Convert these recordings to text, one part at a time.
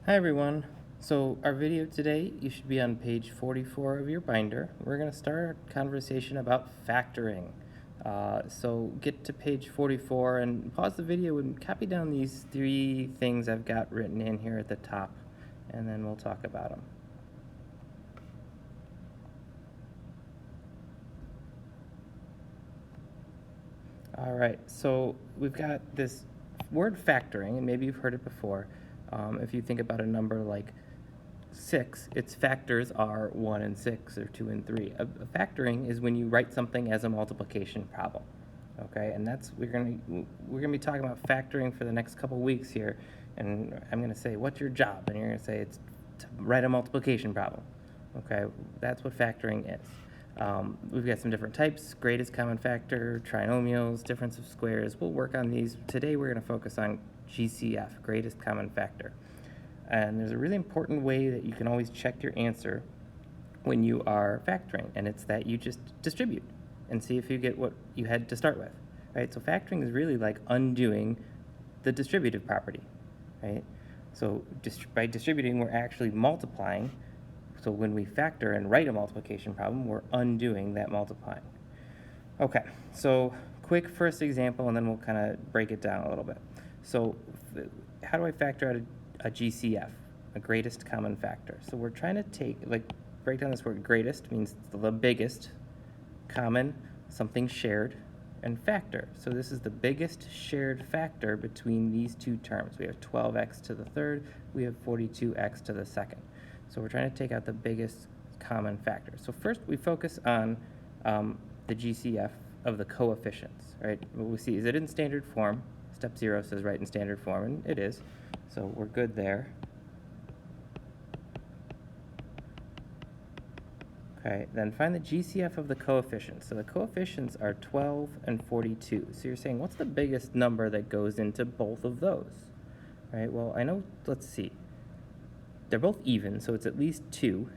Hi everyone. So our video today, you should be on page 44 of your binder. We're going to start a conversation about factoring. So get to page 44 and pause the video and copy down these three things I've got written in here at the top, and then we'll talk about them. All right, so we've got this word factoring, and maybe you've heard it before. If you think about a number like 6, its factors are 1 and 6 or 2 and 3. A factoring is when you write something as a multiplication problem. Okay, and that's we're gonna be talking about factoring for the next couple weeks here, and I'm gonna say, what's your job? And you're gonna say it's to write a multiplication problem. Okay, that's what factoring is. We've got some different types: greatest common factor, trinomials, difference of squares. We'll work on these today. We're gonna focus on GCF, greatest common factor. And there's a really important way that you can always check your answer when you are factoring, and it's that you just distribute and see if you get what you had to start with, right? So factoring is really like undoing the distributive property, right? So by distributing, we're actually multiplying. So when we factor and write a multiplication problem, we're undoing that multiplying. Okay, so quick first example, and then we'll kind of break it down a little bit. So how do I factor out a GCF, a greatest common factor? So we're trying to break down this word. Greatest means the biggest, common, something shared, and factor. So this is the biggest shared factor between these two terms. We have 12x to the third, we have 42x to the second. So we're trying to take out the biggest common factor. So first we focus on the GCF of the coefficients, right? What we see is it in standard form. Step 0 says write in standard form, and it is. So we're good there. Okay, then find the GCF of the coefficients. So the coefficients are 12 and 42. So you're saying, what's the biggest number that goes into both of those? Right, well, I know, let's see. They're both even, so it's at least 2.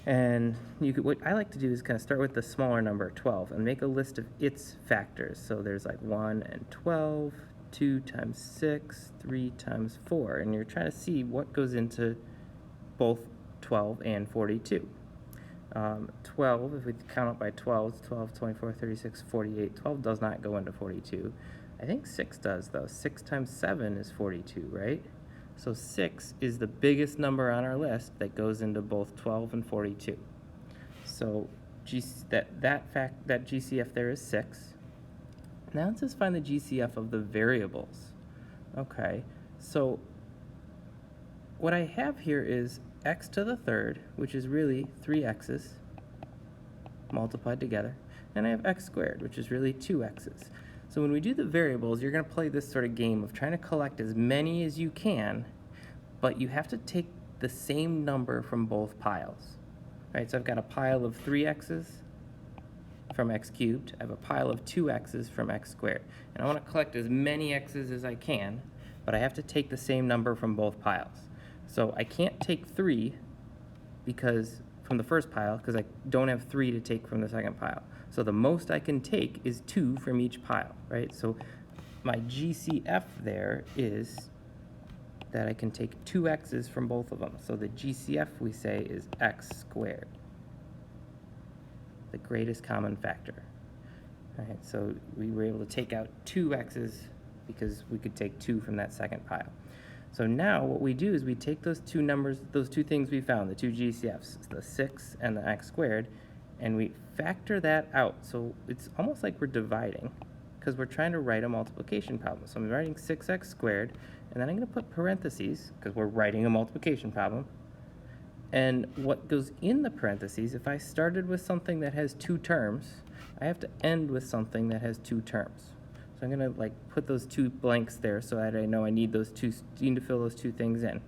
And what I like to do is kind of start with the smaller number, 12, and make a list of its factors. So there's like 1 and 12, 2 times 6, 3 times 4. And you're trying to see what goes into both 12 and 42. 12, if we count it by 12, 12, 24, 36, 48. 12 does not go into 42. I think 6 does, though. 6 times 7 is 42, right? So 6 is the biggest number on our list that goes into both 12 and 42. So that GCF there is 6. Now let's just find the GCF of the variables. Okay, so what I have here is x to the third, which is really 3x's multiplied together, and I have x squared, which is really 2x's. So when we do the variables, you're going to play this sort of game of trying to collect as many as you can, but you have to take the same number from both piles. Right, so I've got a pile of 3x's from x cubed. I have a pile of 2x's from x squared. And I want to collect as many x's as I can, but I have to take the same number from both piles. So I can't take 3 because from the first pile, because I don't have 3 to take from the second pile. So the most I can take is 2 from each pile, right? So my GCF there is that I can take 2 x's from both of them. So the GCF, we say, is x squared, the greatest common factor. All right, so we were able to take out 2 x's because we could take 2 from that second pile. So now what we do is we take those two numbers, those two things we found, the two GCFs, the 6 and the x squared, and we factor that out. So it's almost like we're dividing because we're trying to write a multiplication problem. So I'm writing 6x squared, and then I'm going to put parentheses because we're writing a multiplication problem. And what goes in the parentheses, if I started with something that has 2 terms, I have to end with something that has 2 terms. So I'm going to put those 2 blanks there so that I know I need to fill those 2 things in.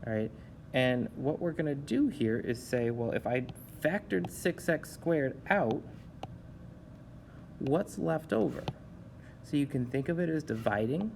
All right. And what we're going to do here is say, well, if I factored 6x squared out, what's left over? So you can think of it as dividing,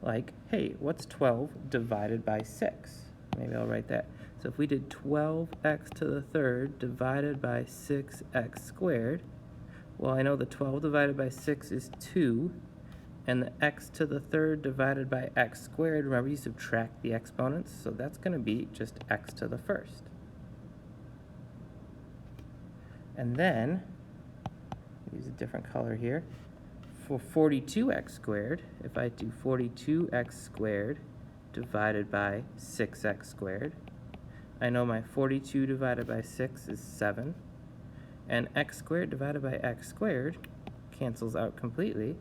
like, hey, what's 12 divided by 6? Maybe I'll write that. So if we did 12x to the third divided by 6x squared, well, I know the 12 divided by 6 is 2, and the x to the third divided by x squared, remember you subtract the exponents, so that's going to be just x to the first. And then, use a different color here, for 42x squared, if I do 42x squared divided by 6x squared, I know my 42 divided by 6 is 7, and x squared divided by x squared cancels out completely.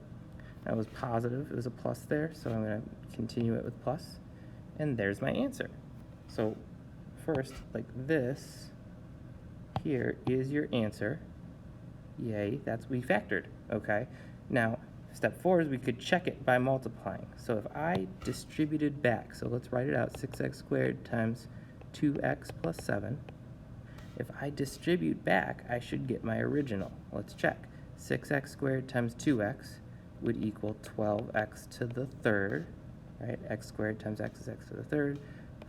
That was positive, it was a plus there, so I'm going to continue it with plus, and there's my answer. So first, like this here is your answer. Yay, we factored, okay? Now, step 4 is we could check it by multiplying. So if I distributed back, so let's write it out, 6x squared times 2x plus 7. If I distribute back, I should get my original. Let's check. 6x squared times 2x would equal 12x to the third, right? X squared times x is x to the third,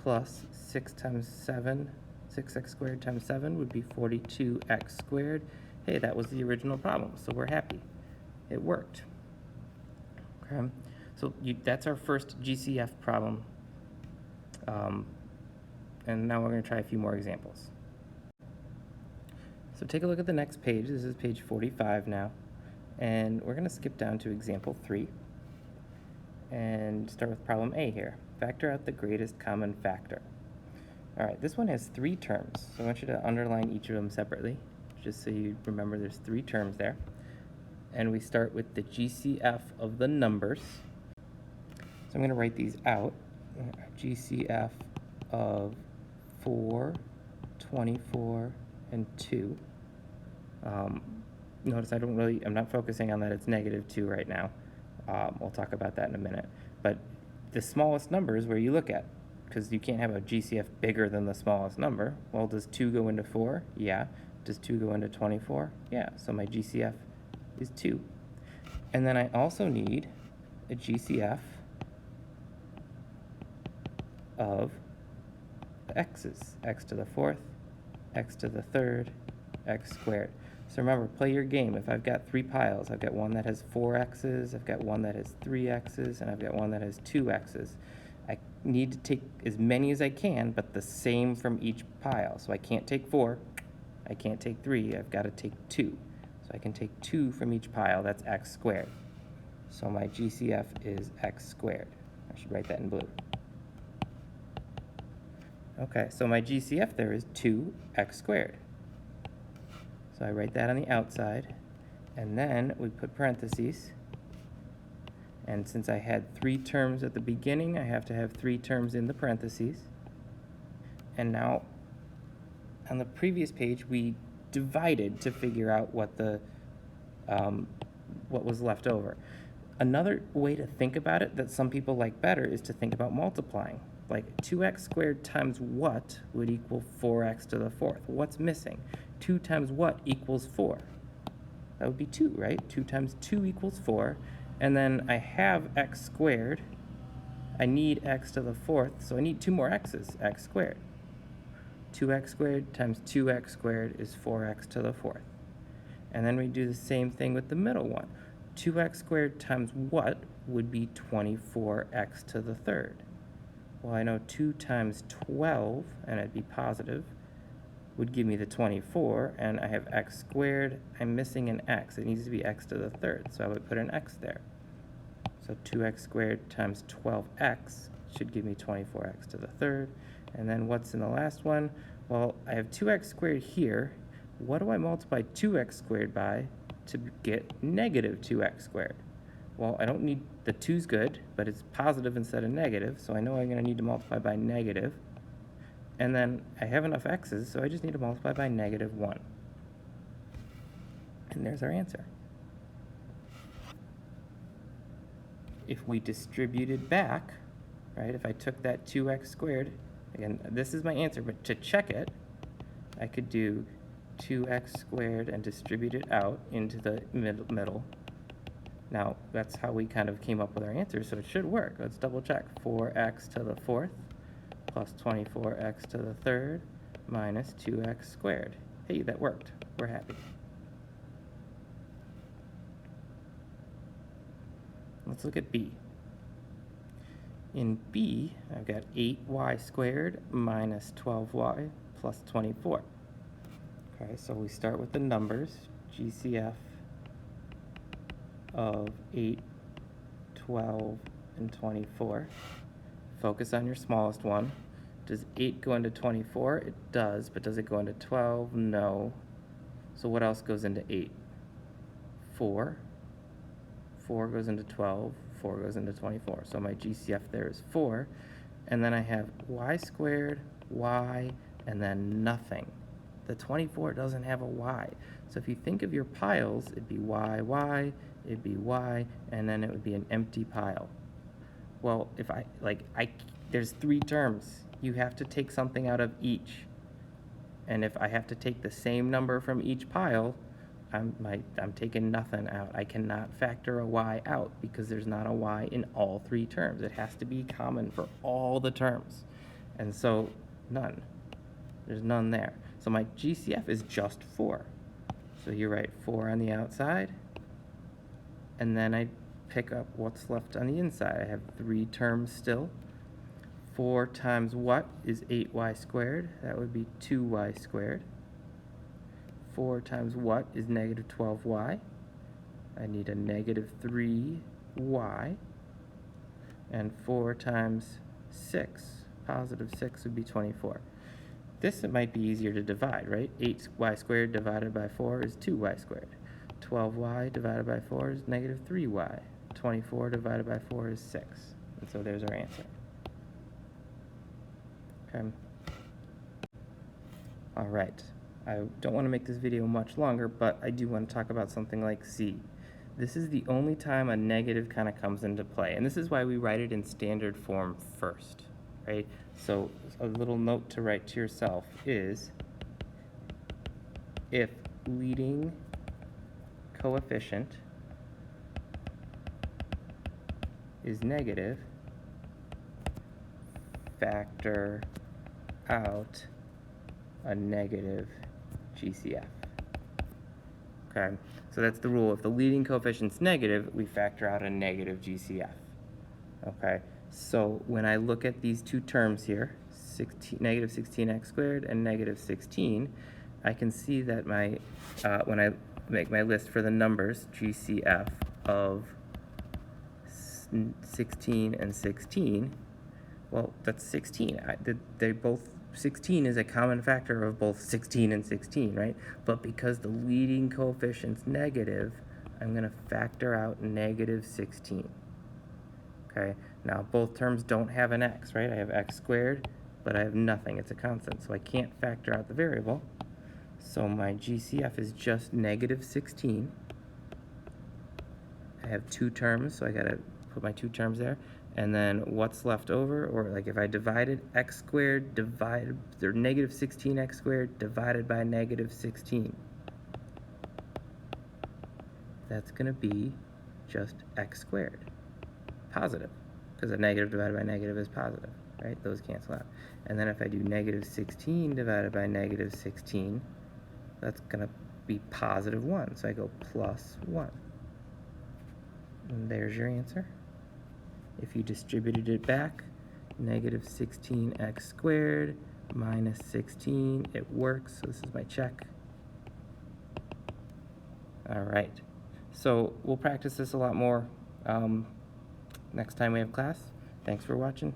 plus 6x squared times 7 would be 42x squared. Hey, that was the original problem, so we're happy. It worked. Okay, so that's our first GCF problem. And now we're going to try a few more examples. So take a look at the next page. This is page 45 now. And we're going to skip down to example 3 and start with problem A here. Factor out the greatest common factor. All right, this one has 3 terms. So I want you to underline each of them separately, just so you remember there's 3 terms there. And we start with the GCF of the numbers. So I'm going to write these out. GCF of 4, 24, and 2. Notice I'm not focusing on that it's -2 right now. We'll talk about that in a minute. But the smallest number is where you look at, because you can't have a GCF bigger than the smallest number. Well, does 2 go into 4? Yeah. Does 2 go into 24? Yeah. So my GCF is 2. And then I also need a GCF of the x's. X to the 4th, x to the 3rd, x squared. So remember, play your game. If I've got 3 piles, I've got one that has 4 x's, I've got one that has 3 x's, and I've got one that has 2 x's. I need to take as many as I can, but the same from each pile. So I can't take 4, I can't take 3, I've got to take 2. So I can take 2 from each pile, that's x squared. So my GCF is x squared. I should write that in blue. Okay, so my GCF there is 2x squared. So I write that on the outside, and then we put parentheses. And since I had 3 terms at the beginning, I have to have 3 terms in the parentheses. And now, on the previous page, we divided to figure out what was left over. Another way to think about it that some people like better is to think about multiplying. Like 2x squared times what would equal 4x to the 4th? What's missing? 2 times what equals 4? That would be 2, right? 2 times 2 equals 4. And then I have x squared. I need x to the 4th, so I need 2 more x's, x squared. 2x squared times 2x squared is 4x to the 4th. And then we do the same thing with the middle one. 2x squared times what would be 24x to the 3rd? Well, I know 2 times 12, and it'd be positive, would give me the 24, and I have x squared. I'm missing an x. It needs to be x to the 3rd, so I would put an x there. So 2x squared times 12x should give me 24x to the 3rd. And then what's in the last one? Well, I have 2x squared here. What do I multiply 2x squared by to get negative 2x squared? Well, I don't need, the 2's good, but it's positive instead of negative, so I know I'm going to need to multiply by negative. And then I have enough x's, so I just need to multiply by -1. And there's our answer. If we distributed back, right, if I took that 2x squared, again, this is my answer, but to check it, I could do 2x squared and distribute it out into the middle. Now, that's how we kind of came up with our answer, so it should work. Let's double check. 4x to the 4th plus 24x to the 3rd minus 2x squared. Hey, that worked. We're happy. Let's look at B. In B, I've got 8y squared minus 12y plus 24. Okay, so we start with the numbers, GCF of 8, 12, and 24. Focus on your smallest one. Does 8 go into 24? It does, but does it go into 12? No. So what else goes into 8? 4. 4 goes into 12. 4 goes into 24. So my GCF there is 4. And then I have y squared, y, and then nothing. The 24 doesn't have a y. So if you think of your piles, it'd be y, y, it'd be y, and then it would be an empty pile. Well, if there's 3 terms. You have to take something out of each. And if I have to take the same number from each pile, I'm taking nothing out. I cannot factor a y out because there's not a y in all 3 terms. It has to be common for all the terms. And so none. There's none there. So my GCF is just 4. So you write 4 on the outside, and then I pick up what's left on the inside. I have 3 terms still. 4 times what is 8y squared? That would be 2y squared. 4 times what is negative 12y? I need a negative 3y. And 4 times 6, positive 6 would be 24. This it might be easier to divide, right? 8y squared divided by 4 is 2y squared. 12y divided by 4 is negative 3y. 24 divided by 4 is 6. And so there's our answer. Okay. All right. I don't want to make this video much longer, but I do want to talk about something like C. This is the only time a negative kind of comes into play, and this is why we write it in standard form first, right? So a little note to write to yourself is, if leading coefficient is negative, factor out a negative GCF. Okay, so that's the rule. If the leading coefficient's negative, we factor out a negative GCF. Okay, so when I look at these 2 terms here, negative 16x squared and negative 16, I can see that my when I make my list for the numbers, GCF of 16 and 16, well, that's 16. They both 16 is a common factor of both 16 and 16, right? But because the leading coefficient's negative, I'm going to factor out negative 16. Okay, now both terms don't have an x, right? I have x squared, but I have nothing. It's a constant, so I can't factor out the variable. So my GCF is just negative 16. I have 2 terms, so I got to put my 2 terms there. And then what's left over, or like if I divided x squared divided, or negative 16x squared divided by negative 16, that's going to be just x squared, positive, because a negative divided by negative is positive, right? Those cancel out. And then if I do negative 16 divided by negative 16, that's going to be positive 1, so I go plus 1. And there's your answer. If you distributed it back, negative 16x squared minus 16, it works, so this is my check. All right, so we'll practice this a lot more next time we have class. Thanks for watching.